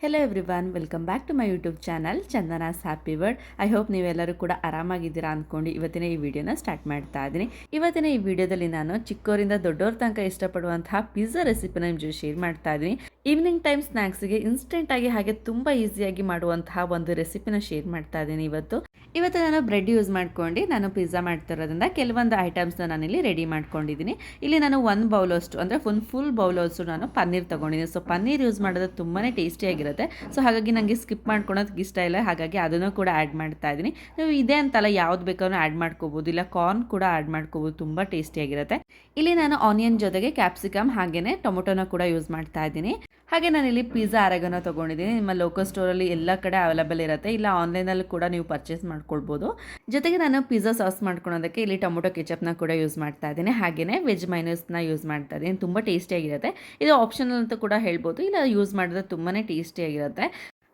Hello everyone, welcome back to my YouTube channel Chandana's happy world. I hope ನೀವೆಲ್ಲರೂ ಕೂಡ ಆರಾಮಾಗಿದ್ದೀರಾ ಅಂದ್ಕೊಂಡು ಇವತ್ತಿನ ಈ ವಿಡಿಯೋನ ಸ್ಟಾರ್ಟ್ ಮಾಡ್ತಾ ಇದ್ದೀನಿ. ಇವತ್ತಿನ ಈ ವಿಡಿಯೋದಲ್ಲಿ ನಾನು ಚಿಕ್ಕವರಿಂದ ದೊಡ್ಡವ್ರ ತನಕ ಇಷ್ಟಪಡುವಂತಹ ಪಿಜ್ಜಾ ರೆಸಿಪಿನ ನಿಮ್ಮ ಜೊತೆ ಶೇರ್ ಮಾಡ್ತಾ ಇದ್ದೀನಿ. ಈವ್ನಿಂಗ್ ಟೈಮ್ ಸ್ನ್ಯಾಕ್ಸ್ಗೆ ಇನ್ಸ್ಟೆಂಟ್ ಆಗಿ ಹಾಗೆ ತುಂಬ ಈಸಿಯಾಗಿ ಮಾಡುವಂತಹ ಒಂದು ರೆಸಿಪಿನ ಶೇರ್ ಮಾಡ್ತಾ ಇದ್ದೀನಿ. ಇವತ್ತು ನಾನು ಬ್ರೆಡ್ ಯೂಸ್ ಮಾಡ್ಕೊಂಡು ನಾನು ಪಿಜ್ಜಾ ಮಾಡ್ತಿರೋದ್ರಿಂದ ಕೆಲವೊಂದು ಐಟಮ್ಸ್ನ ನಾನಿಲ್ಲಿ ರೆಡಿ ಮಾಡ್ಕೊಂಡಿದ್ದೀನಿ. ಇಲ್ಲಿ ನಾನು 1 ಬೌಲಷ್ಟು ಅಂದರೆ ಫುಲ್ ಬೌಲಷ್ಟು ನಾನು ಪನ್ನೀರ್ ತೊಗೊಂಡಿದ್ದೀನಿ. ಸೊ ಪನ್ನೀರ್ ಯೂಸ್ ಮಾಡೋದು ತುಂಬಾ ಟೇಸ್ಟಿಯಾಗಿರುತ್ತೆ. ಸೊ ಹಾಗಾಗಿ ನನಗೆ ಸ್ಕಿಪ್ ಮಾಡ್ಕೊಳೋದಕ್ಕೆ ಇಷ್ಟ ಇಲ್ಲ, ಹಾಗಾಗಿ ಅದನ್ನು ಕೂಡ ಆ್ಯಡ್ ಮಾಡ್ತಾ ಇದ್ದೀನಿ. ನೀವು ಇದೇ ಅಂತಲ್ಲ, ಯಾವ್ದು ಬೇಕಾದ್ರೂ ಆ್ಯಡ್ ಮಾಡ್ಕೋಬೋದು, ಇಲ್ಲ ಕಾರ್ನ್ ಕೂಡ ಆ್ಯಡ್ ಮಾಡ್ಕೋಬೋದು, ತುಂಬ ಟೇಸ್ಟಿಯಾಗಿರುತ್ತೆ. ಇಲ್ಲಿ ನಾನು ಆನಿಯನ್ ಜೊತೆಗೆ ಕ್ಯಾಪ್ಸಿಕಮ್ ಹಾಗೆಯೇ ಟೊಮೊಟೊನ ಕೂಡ ಯೂಸ್ ಮಾಡ್ತಾ ಇದ್ದೀನಿ. ಹಾಗೆ ನಾನಿಲ್ಲಿ ಪಿಜ್ಜಾ ಆರೆಗಾನೋ ತೊಗೊಂಡಿದ್ದೀನಿ. ನಿಮ್ಮ ಲೋಕಲ್ ಸ್ಟೋರಲ್ಲಿ ಎಲ್ಲ ಕಡೆ ಅವೈಲೇಬಲ್ ಇರುತ್ತೆ, ಇಲ್ಲ ಆನ್ಲೈನಲ್ಲಿ ಕೂಡ ನೀವು ಪರ್ಚೇಸ್ ಮಾಡ್ಕೊಳ್ಬೋದು. ಜೊತೆಗೆ ನಾನು ಪಿಜ್ಜಾ ಸಾಸ್ ಮಾಡ್ಕೊಳೋದಕ್ಕೆ ಇಲ್ಲಿ ಟೊಮೊಟೊ ಕೆಚಪ್ನ ಕೂಡ ಯೂಸ್ ಮಾಡ್ತಾ ಇದ್ದೀನಿ. ಹಾಗೆಯೇ ವೆಜ್ ಮೈನಸ್ನ ಯೂಸ್ ಮಾಡ್ತಾ ಇದ್ದೀನಿ. ತುಂಬ ಟೇಸ್ಟಿಯಾಗಿರುತ್ತೆ. ಇದು ಆಪ್ಷನಲ್ ಅಂತ ಕೂಡ ಹೇಳ್ಬೋದು, ಇಲ್ಲ ಯೂಸ್ ಮಾಡಿದ್ರೆ ತುಂಬಾ ಟೇಸ್ಟಿಯಾಗಿರುತ್ತೆ.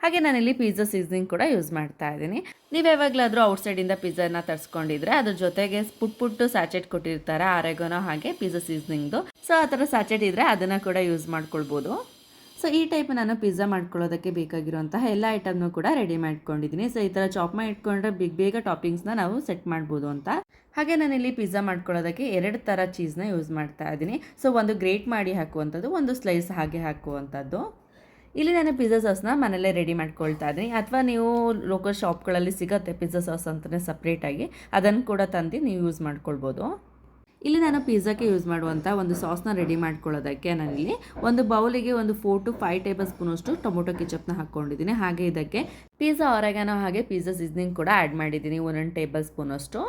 ಹಾಗೆ ನಾನಿಲ್ಲಿ ಪಿಜ್ಜಾ ಸೀಸನಿಂಗ್ ಕೂಡ ಯೂಸ್ ಮಾಡ್ತಾ ಇದ್ದೀನಿ. ನೀವು ಯಾವಾಗಲಾದರೂ ಔಟ್ಸೈಡಿಂದ ಪಿಜ್ಜಾನ ತರಿಸ್ಕೊಂಡಿದ್ರೆ ಅದ್ರ ಜೊತೆಗೆ ಪುಟ್ಟು ಸ್ಯಾಚೆಟ್ ಕೊಟ್ಟಿರ್ತಾರೆ ಆರೆಗಾನೋ ಹಾಗೆ ಪಿಜ್ಜಾ ಸೀಸನಿಂಗ್ದು. ಸೊ ಆ ಥರ ಸ್ಯಾಚೆಟ್ ಇದ್ದರೆ ಅದನ್ನು ಕೂಡ ಯೂಸ್ ಮಾಡ್ಕೊಳ್ಬೋದು. ಸೊ ಈ ಟೈಪ್ ನಾನು ಪಿಜ್ಜಾ ಮಾಡ್ಕೊಳ್ಳೋದಕ್ಕೆ ಬೇಕಾಗಿರುವಂತಹ ಎಲ್ಲ ಐಟಮ್ನು ಕೂಡ ರೆಡಿ ಮಾಡ್ಕೊಂಡಿದ್ದೀನಿ. ಸೊ ಈ ಥರ ಚಾಪ್ ಮಾಡಿ ಇಟ್ಕೊಂಡ್ರೆ ಬೇಗ ಟಾಪಿಂಗ್ಸ್ನ ನಾವು ಸೆಟ್ ಮಾಡ್ಬೋದು ಅಂತ. ಹಾಗೆ ನಾನಿಲ್ಲಿ ಪಿಜ್ಜಾ ಮಾಡ್ಕೊಳ್ಳೋದಕ್ಕೆ 2 ಥರ ಚೀಸ್ನ ಯೂಸ್ ಮಾಡ್ತಾ ಇದ್ದೀನಿ. ಸೊ ಒಂದು ಗ್ರೇಟ್ ಮಾಡಿ ಹಾಕುವಂಥದ್ದು, ಒಂದು ಸ್ಲೈಸ್ ಹಾಗೆ ಹಾಕುವಂಥದ್ದು. ಇಲ್ಲಿ ನಾನು ಪಿಜ್ಜಾ ಸಾಸ್ನ ಮನೆಯಲ್ಲೇ ರೆಡಿ ಮಾಡ್ಕೊಳ್ತಾ ಇದ್ದೀನಿ, ಅಥವಾ ನೀವು ಲೋಕಲ್ ಶಾಪ್ಗಳಲ್ಲಿ ಸಿಗುತ್ತೆ ಪಿಜ್ಜಾ ಸಾಸ್ ಅಂತಲೇ ಸಪ್ರೇಟಾಗಿ, ಅದನ್ನು ಕೂಡ ತಂದು ನೀವು ಯೂಸ್ ಮಾಡ್ಕೊಳ್ಬೋದು. ಇಲ್ಲಿ ನಾನು ಪಿಜ್ಜಾಕ್ಕೆ ಯೂಸ್ ಮಾಡುವಂಥ ಒಂದು ಸಾಸ್ನ ರೆಡಿ ಮಾಡ್ಕೊಳ್ಳೋದಕ್ಕೆ ನಾನಿಲ್ಲಿ ಒಂದು ಬೌಲಿಗೆ ಒಂದು 4 to 5 ಟೇಬಲ್ ಸ್ಪೂನಷ್ಟು ಟೊಮೊಟೊ ಕೆಚಪ್ನ ಹಾಕ್ಕೊಂಡಿದ್ದೀನಿ. ಹಾಗೆ ಇದಕ್ಕೆ ಪಿಜ್ಜಾ ಆರೆಗಾನೋ ಹಾಗೆ ಪಿಜ್ಜಾ ಸೀಸನಿಂಗ್ ಕೂಡ ಆ್ಯಡ್ ಮಾಡಿದ್ದೀನಿ 1 ಟೇಬಲ್ ಸ್ಪೂನಷ್ಟು.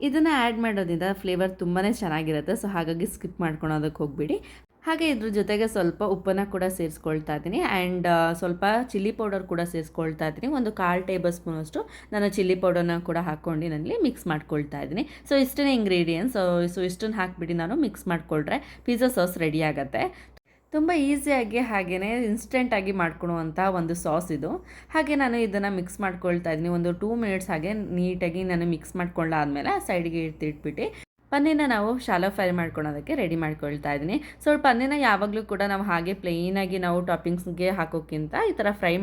ಇದನ್ನು ಆ್ಯಡ್ ಮಾಡೋದ್ರಿಂದ ಫ್ಲೇವರ್ ತುಂಬಾ ಚೆನ್ನಾಗಿರುತ್ತೆ. ಸೊ ಹಾಗಾಗಿ ಸ್ಕಿಪ್ ಮಾಡ್ಕೊಳೋದಕ್ಕೆ ಹೋಗ್ಬಿಡಿ. ಹಾಗೆ ಇದ್ರ ಜೊತೆಗೆ ಸ್ವಲ್ಪ ಉಪ್ಪನ್ನು ಕೂಡ ಸೇರಿಸ್ಕೊಳ್ತಾ ಇದ್ದೀನಿ, ಆ್ಯಂಡ್ ಸ್ವಲ್ಪ ಚಿಲ್ಲಿ ಪೌಡರ್ ಕೂಡ ಸೇರಿಸ್ಕೊಳ್ತಾ ಇದ್ದೀನಿ. ಒಂದು 1/4 ಟೇಬಲ್ ಸ್ಪೂನಷ್ಟು ನಾನು ಚಿಲ್ಲಿ ಪೌಡರ್ನ ಕೂಡ ಹಾಕ್ಕೊಂಡು ನಾನಲ್ಲಿ ಮಿಕ್ಸ್ ಮಾಡ್ಕೊಳ್ತಾ ಇದ್ದೀನಿ. ಸೊ ಇಷ್ಟೇ ಇಂಗ್ರೀಡಿಯೆಂಟ್ಸ್. ಸೊ ಇಷ್ಟನ್ನು ಹಾಕಿಬಿಟ್ಟು ನಾನು ಮಿಕ್ಸ್ ಮಾಡಿಕೊಂಡ್ರೆ ಪಿಜ್ಜಾ ಸಾಸ್ ರೆಡಿ ಆಗುತ್ತೆ. ತುಂಬ ಈಸಿಯಾಗಿ ಹಾಗೆಯೇ ಇನ್ಸ್ಟೆಂಟಾಗಿ ಮಾಡ್ಕೊಳುವಂಥ ಒಂದು ಸಾಸ್ ಇದು. ಹಾಗೆ ನಾನು ಇದನ್ನು ಮಿಕ್ಸ್ ಮಾಡ್ಕೊಳ್ತಾ ಇದ್ದೀನಿ. ಒಂದು 2 ಮಿನಿಟ್ಸ್ ಹಾಗೆ ನೀಟಾಗಿ ನಾನು ಮಿಕ್ಸ್ ಮಾಡ್ಕೊಂಡಾದ್ಮೇಲೆ ಸೈಡ್ಗೆ ಇಟ್ಬಿಟ್ಟು ಪನ್ನೀರನ್ನ ನಾವು ಶಾಲೋ ಫ್ರೈ ಮಾಡ್ಕೊಳೋದಕ್ಕೆ ರೆಡಿ ಮಾಡ್ಕೊಳ್ತಾ ಇದ್ದೀನಿ. ಸೊ ಪನ್ನೀರನ್ನ ಯಾವಾಗಲೂ ಕೂಡ ನಾವು ಹಾಗೆ ಪ್ಲೇನಾಗಿ ನಾವು ಟಾಪಿಂಗ್ಸ್ಗೆ ಹಾಕೋಕ್ಕಿಂತ ಈ ಥರ ಫ್ರೈ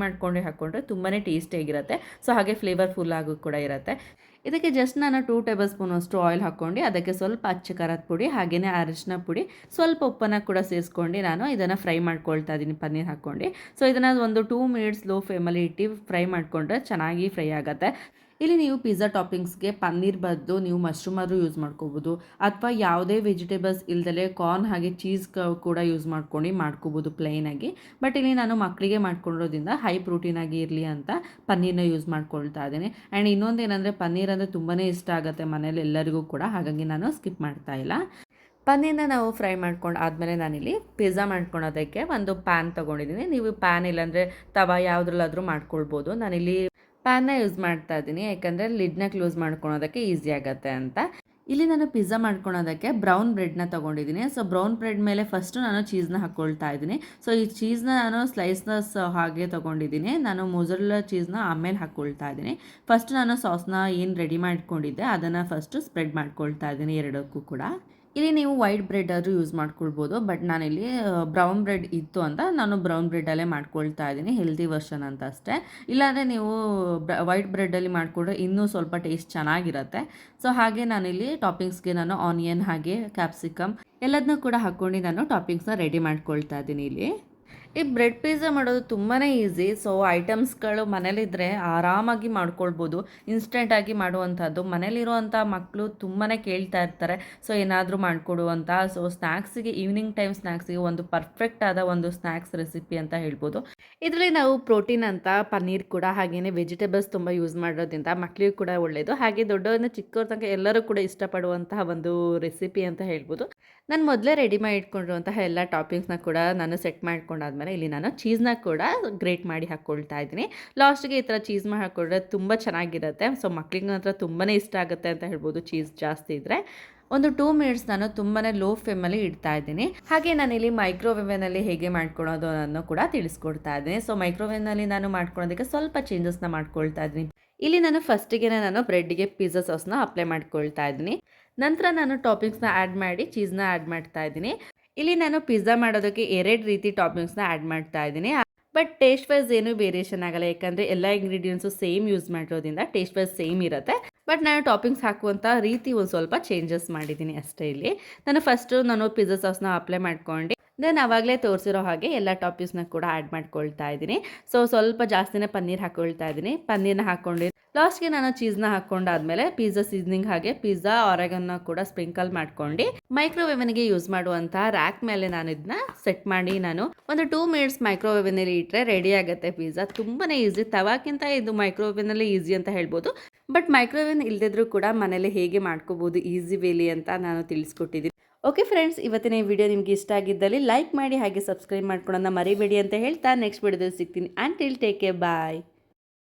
ಹಾಕ್ಕೊಂಡ್ರೆ ತುಂಬಾ ಟೇಸ್ಟಿಯಾಗಿರುತ್ತೆ. ಸೊ ಹಾಗೆ ಫ್ಲೇವರ್ಫುಲ್ ಆಗು ಕೂಡ ಇರುತ್ತೆ. ಇದಕ್ಕೆ ಜಸ್ಟ್ ನಾನು 2 ಟೇಬಲ್ ಸ್ಪೂನಷ್ಟು ಆಯಿಲ್ ಹಾಕ್ಕೊಂಡು ಅದಕ್ಕೆ ಸ್ವಲ್ಪ ಅಚ್ಚ ಖಾರದ ಪುಡಿ ಹಾಗೆಯೇ ಅರಿಶಿನ ಪುಡಿ ಸ್ವಲ್ಪ ಉಪ್ಪನ್ನು ಕೂಡ ಸೇರಿಸ್ಕೊಂಡು ನಾನು ಇದನ್ನು ಫ್ರೈ ಮಾಡ್ಕೊಳ್ತಾ ಇದ್ದೀನಿ ಪನ್ನೀರ್ ಹಾಕ್ಕೊಂಡು. ಸೊ ಇದನ್ನು ಒಂದು 2 ಮಿನಿಟ್ಸ್ ಲೋ ಫ್ಲೇಮಲ್ಲಿ ಇಟ್ಟು ಫ್ರೈ ಮಾಡಿಕೊಂಡ್ರೆ ಚೆನ್ನಾಗಿ ಫ್ರೈ ಆಗುತ್ತೆ. ಇಲ್ಲಿ ನೀವು ಪಿಜ್ಜಾ ಟಾಪಿಂಗ್ಸ್ಗೆ ಪನ್ನೀರ್ ಬದಲು ನೀವು ಮಶ್ರೂಮ್ ಆದರೂ ಯೂಸ್ ಮಾಡ್ಕೋಬೋದು, ಅಥವಾ ಯಾವುದೇ ವೆಜಿಟೇಬಲ್ಸ್ ಇಲ್ದಲೇ ಕಾರ್ನ್ ಹಾಗೆ ಚೀಸ್ ಕೂಡ ಯೂಸ್ ಮಾಡ್ಕೋಬೋದು ಪ್ಲೈನಾಗಿ. ಬಟ್ ಇಲ್ಲಿ ನಾನು ಮಕ್ಕಳಿಗೆ ಮಾಡ್ಕೊಂಡಿರೋದ್ರಿಂದ ಹೈ ಪ್ರೋಟೀನಾಗಿ ಇರಲಿ ಅಂತ ಪನ್ನೀರನ್ನ ಯೂಸ್ ಮಾಡ್ಕೊಳ್ತಾ ಇದ್ದೀನಿ. ಆ್ಯಂಡ್ ಇನ್ನೊಂದೇನೆಂದರೆ ಪನ್ನೀರ್ ಅಂದರೆ ತುಂಬಾ ಇಷ್ಟ ಆಗುತ್ತೆ ಮನೇಲಿ ಎಲ್ಲರಿಗೂ ಕೂಡ, ಹಾಗಾಗಿ ನಾನು ಸ್ಕಿಪ್ ಮಾಡ್ತಾ ಇಲ್ಲ. ಪನ್ನೀರನ್ನ ನಾವು ಫ್ರೈ ಮಾಡ್ಕೊಂಡು ಆದಮೇಲೆ ನಾನಿಲ್ಲಿ ಪಿಜ್ಜಾ ಮಾಡ್ಕೊಳೋದಕ್ಕೆ ಒಂದು ಪ್ಯಾನ್ ತೊಗೊಂಡಿದ್ದೀನಿ. ನೀವು ಪ್ಯಾನ್ ಇಲ್ಲಾಂದರೆ ತವಾ ಯಾವುದ್ರಲ್ಲಾದರೂ ಮಾಡ್ಕೊಳ್ಬೋದು. ನಾನಿಲ್ಲಿ ಪ್ಯಾನ್ನ ಯೂಸ್ ಮಾಡ್ತಾ ಇದ್ದೀನಿ, ಯಾಕಂದರೆ ಲಿಡ್ನ ಕ್ಲೋಸ್ ಮಾಡ್ಕೊಳೋದಕ್ಕೆ ಈಸಿ ಆಗುತ್ತೆ ಅಂತ. ಇಲ್ಲಿ ನಾನು ಪಿಜ್ಜಾ ಮಾಡ್ಕೊಳೋದಕ್ಕೆ ಬ್ರೌನ್ ಬ್ರೆಡ್ನ ತೊಗೊಂಡಿದ್ದೀನಿ. ಸೊ ಬ್ರೌನ್ ಬ್ರೆಡ್ ಮೇಲೆ ಫಸ್ಟು ನಾನು ಚೀಸ್ನ ಹಾಕ್ಕೊಳ್ತಾ ಇದ್ದೀನಿ. ಸೊ ಈ ಚೀಸ್ನ ನಾನು ಸ್ಲೈಸ್ನ ಹಾಗೆ ತೊಗೊಂಡಿದ್ದೀನಿ. ನಾನು ಮೊಜರೆಲ್ಲಾ ಚೀಸ್ನ ಆಮೇಲೆ ಹಾಕ್ಕೊಳ್ತಾ ಇದ್ದೀನಿ. ಫಸ್ಟ್ ನಾನು ಸಾಸ್ನ ಏನು ರೆಡಿ ಮಾಡ್ಕೊಂಡಿದ್ದೆ ಅದನ್ನು ಫಸ್ಟು ಸ್ಪ್ರೆಡ್ ಮಾಡ್ಕೊಳ್ತಾ ಇದ್ದೀನಿ ಎರಡಕ್ಕೂ ಕೂಡ. ಇಲ್ಲಿ ನೀವು ವೈಟ್ ಬ್ರೆಡ್ ಆದರೂ ಯೂಸ್ ಮಾಡ್ಕೊಳ್ಬೋದು, ಬಟ್ ನಾನಿಲ್ಲಿ ಬ್ರೌನ್ ಬ್ರೆಡ್ ಇತ್ತು ಅಂತ ನಾನು ಬ್ರೌನ್ ಬ್ರೆಡ್ಡಲ್ಲೇ ಮಾಡ್ಕೊಳ್ತಾ ಇದ್ದೀನಿ, ಹೆಲ್ದಿ ವರ್ಷನ್ ಅಂತ ಅಷ್ಟೇ. ಇಲ್ಲಾಂದರೆ ನೀವು ವೈಟ್ ಬ್ರೆಡ್ಡಲ್ಲಿ ಮಾಡಿಕೊಂಡ್ರೆ ಇನ್ನೂ ಸ್ವಲ್ಪ ಟೇಸ್ಟ್ ಚೆನ್ನಾಗಿರುತ್ತೆ. ಸೊ ಹಾಗೆ ನಾನಿಲ್ಲಿ ಟಾಪಿಂಗ್ಸ್ಗೆ ನಾನು ಆನಿಯನ್ ಹಾಗೆ ಕ್ಯಾಪ್ಸಿಕಮ್ ಎಲ್ಲದನ್ನೂ ಕೂಡ ಹಾಕ್ಕೊಂಡು ನಾನು ಟಾಪಿಂಗ್ಸ್ನ ರೆಡಿ ಮಾಡ್ಕೊಳ್ತಾ ಇದ್ದೀನಿ. ಇಲ್ಲಿ ಈ ಬ್ರೆಡ್ ಪಿಜ್ಜಾ ಮಾಡೋದು ತುಂಬಾ ಈಸಿ. ಸೊ ಐಟಮ್ಸ್ಗಳು ಮನೇಲಿದ್ದರೆ ಆರಾಮಾಗಿ ಮಾಡ್ಕೊಳ್ಬೋದು, ಇನ್ಸ್ಟೆಂಟಾಗಿ ಮಾಡುವಂಥದ್ದು. ಮನೇಲಿರುವಂಥ ಮಕ್ಕಳು ತುಂಬಾ ಕೇಳ್ತಾ ಇರ್ತಾರೆ, ಸೊ ಏನಾದರೂ ಮಾಡಿಕೊಡು ಅಂತ. ಸೊ ಸ್ನ್ಯಾಕ್ಸಿಗೆ ಈವ್ನಿಂಗ್ ಟೈಮ್ ಸ್ನ್ಯಾಕ್ಸಿಗೆ ಒಂದು ಪರ್ಫೆಕ್ಟ್ ಆದ ಒಂದು ಸ್ನ್ಯಾಕ್ಸ್ ರೆಸಿಪಿ ಅಂತ ಹೇಳ್ಬೋದು. ಇದರಲ್ಲಿ ನಾವು ಪ್ರೋಟೀನ್ ಅಂತ ಪನ್ನೀರ್ ಕೂಡ ಹಾಗೆಯೇ ವೆಜಿಟೇಬಲ್ಸ್ ತುಂಬ ಯೂಸ್ ಮಾಡೋದ್ರಿಂದ ಮಕ್ಕಳಿಗೂ ಕೂಡ ಒಳ್ಳೆಯದು. ಹಾಗೆ ದೊಡ್ಡವ್ರನ್ನ ಚಿಕ್ಕವ್ರ ತನಕ ಎಲ್ಲರೂ ಕೂಡ ಇಷ್ಟಪಡುವಂತಹ ಒಂದು ರೆಸಿಪಿ ಅಂತ ಹೇಳ್ಬೋದು. ನಾನು ಮೊದಲೇ ರೆಡಿ ಮಾಡಿ ಇಟ್ಕೊಂಡಿರುವಂತಹ ಎಲ್ಲ ಟಾಪಿಂಗ್ಸ್ನ ಕೂಡ ನಾನು ಸೆಟ್ ಮಾಡ್ಕೊಂಡಾದ್ಮೇಲೆ ಇಲ್ಲಿ ನಾನು ಚೀಸ್ನ ಕೂಡ ಗ್ರೇಟ್ ಮಾಡಿ ಹಾಕ್ಕೊಳ್ತಾ ಇದ್ದೀನಿ. ಲಾಸ್ಟಿಗೆ ಈ ಥರ ಚೀಸ್ ಮಾಡಿ ಹಾಕ್ಕೊಂಡ್ರೆ ತುಂಬ ಚೆನ್ನಾಗಿರುತ್ತೆ. ಸೊ ಮಕ್ಳಿಗೆ ಮಾತ್ರ ತುಂಬಾ ಇಷ್ಟ ಆಗುತ್ತೆ ಅಂತ ಹೇಳ್ಬೋದು ಚೀಸ್ ಜಾಸ್ತಿ ಇದ್ದರೆ. ಒಂದು 2 ಮಿನಿಟ್ಸ್ ನಾನು ತುಂಬಾ ಲೋ ಫ್ಲೇಮಲ್ಲಿ ಇಡ್ತಾ ಇದ್ದೀನಿ. ಹಾಗೆ ನಾನಿಲ್ಲಿ ಮೈಕ್ರೋವೇವ್ನಲ್ಲಿ ಹೇಗೆ ಮಾಡ್ಕೊಳೋದು ಅನ್ನೋದನ್ನು ಕೂಡ ತಿಳಿಸ್ಕೊಡ್ತಾ ಇದ್ದೀನಿ. ಸೊ ಮೈಕ್ರೋವೇವ್ನಲ್ಲಿ ನಾನು ಮಾಡ್ಕೊಳೋದಕ್ಕೆ ಸ್ವಲ್ಪ ಚೇಂಜಸ್ನ ಮಾಡ್ಕೊಳ್ತಾ ಇದ್ದೀನಿ. ಇಲ್ಲಿ ನಾನು ಫಸ್ಟಿಗೆ ನಾನು ಬ್ರೆಡ್ಗೆ ಪಿಜ್ಜಾ ಸಾಸ್ನ ಅಪ್ಲೈ ಮಾಡ್ಕೊಳ್ತಾ ಇದ್ದೀನಿ. ನಂತರ ನಾನು ಟಾಪಿಂಗ್ಸ್ನ ಆ್ಯಡ್ ಮಾಡಿ ಚೀಸ್ನ ಆ್ಯಡ್ ಮಾಡ್ತಾ ಇದ್ದೀನಿ. ಇಲ್ಲಿ ನಾನು ಪಿಜ್ಜಾ ಮಾಡೋದಕ್ಕೆ 2 ರೀತಿ ಟಾಪಿಂಗ್ಸ್ನ ಆ್ಯಡ್ ಮಾಡ್ತಾ ಇದ್ದೀನಿ. ಬಟ್ ಟೇಸ್ಟ್ ವೈಸ್ ಏನು ವೇರಿಯೇಷನ್ ಆಗಲ್ಲ, ಯಾಕಂದರೆ ಎಲ್ಲ ಇಂಗ್ರೀಡಿಯೆಂಟ್ಸು ಸೇಮ್ ಯೂಸ್ ಮಾಡಿರೋದ್ರಿಂದ ಟೇಸ್ಟ್ ವೈಸ್ ಸೇಮ್ ಇರುತ್ತೆ. ಬಟ್ ನಾನು ಟಾಪಿಂಗ್ಸ್ ಹಾಕುವಂಥ ರೀತಿ ಒಂದು ಸ್ವಲ್ಪ ಚೇಂಜಸ್ ಮಾಡಿದ್ದೀನಿ ಅಷ್ಟೇ. ಇಲ್ಲಿ ನಾನು ಪಿಜ್ಜಾ ಸಾಸ್ನ ಅಪ್ಲೈ ಮಾಡ್ಕೊಂಡು ದೆನ್ ಆವಾಗಲೇ ತೋರಿಸಿರೋ ಹಾಗೆ ಎಲ್ಲ ಟಾಪಿಂಗ್ಸ್ನ ಕೂಡ ಆ್ಯಡ್ ಮಾಡ್ಕೊಳ್ತಾ ಇದ್ದೀನಿ. ಸ್ವಲ್ಪ ಜಾಸ್ತಿನೇ ಪನ್ನೀರ್ ಹಾಕ್ಕೊಳ್ತಾ ಇದ್ದೀನಿ. ಪನ್ನೀರ್ನ ಹಾಕ್ಕೊಂಡು ಲಾಸ್ಟ್ಗೆ ನಾನು ಚೀಸ್ನ ಹಾಕ್ಕೊಂಡಾದ್ಮೇಲೆ ಪಿಜ್ಜಾ ಸೀಸನಿಂಗ್ ಹಾಗೆ ಪಿಜ್ಜಾ ಆರೆಗನ್ನ ಕೂಡ ಸ್ಪ್ರಿಂಕಲ್ ಮಾಡ್ಕೊಂಡು ಮೈಕ್ರೋವೇವ್ನಿಗೆ ಯೂಸ್ ಮಾಡುವಂಥ ರ್ಯಾಕ್ ಮೇಲೆ ನಾನು ಇದನ್ನ ಸೆಟ್ ಮಾಡಿ ನಾನು ಒಂದು 2 ಮಿನಿಟ್ಸ್ ಮೈಕ್ರೋವೇವ್ನಲ್ಲಿ ಇಟ್ಟರೆ ರೆಡಿ ಆಗುತ್ತೆ ಪಿಜ್ಜಾ. ತುಂಬಾ ಈಸಿ, ತವಾಕ್ಕಿಂತ ಇದು ಮೈಕ್ರೋವೇವ್ನಲ್ಲಿ ಈಸಿ ಅಂತ ಹೇಳ್ಬೋದು. ಬಟ್ ಮೈಕ್ರೋವೇವ್ ಇಲ್ಲದಿದ್ರೂ ಕೂಡ ಮನೇಲಿ ಹೇಗೆ ಮಾಡ್ಕೋಬೋದು ಈಸಿ ವೇಲಿ ಅಂತ ನಾನು ತಿಳಿಸ್ಕೊಟ್ಟಿದ್ದೀನಿ. ಓಕೆ ಫ್ರೆಂಡ್ಸ್, ಇವತ್ತಿನ ಈ ವಿಡಿಯೋ ನಿಮಗೆ ಇಷ್ಟ ಆಗಿದ್ದಲ್ಲಿ ಲೈಕ್ ಮಾಡಿ ಹಾಗೆ ಸಬ್ಸ್ಕ್ರೈಬ್ ಮಾಡ್ಕೊಳ್ಳೋಣ ಮರಿಬೇಡಿ ಅಂತ ಹೇಳ್ತಾ ನೆಕ್ಸ್ಟ್ ವಿಡಿಯೋದಲ್ಲಿ ಸಿಗ್ತೀನಿ. And till take care, bye.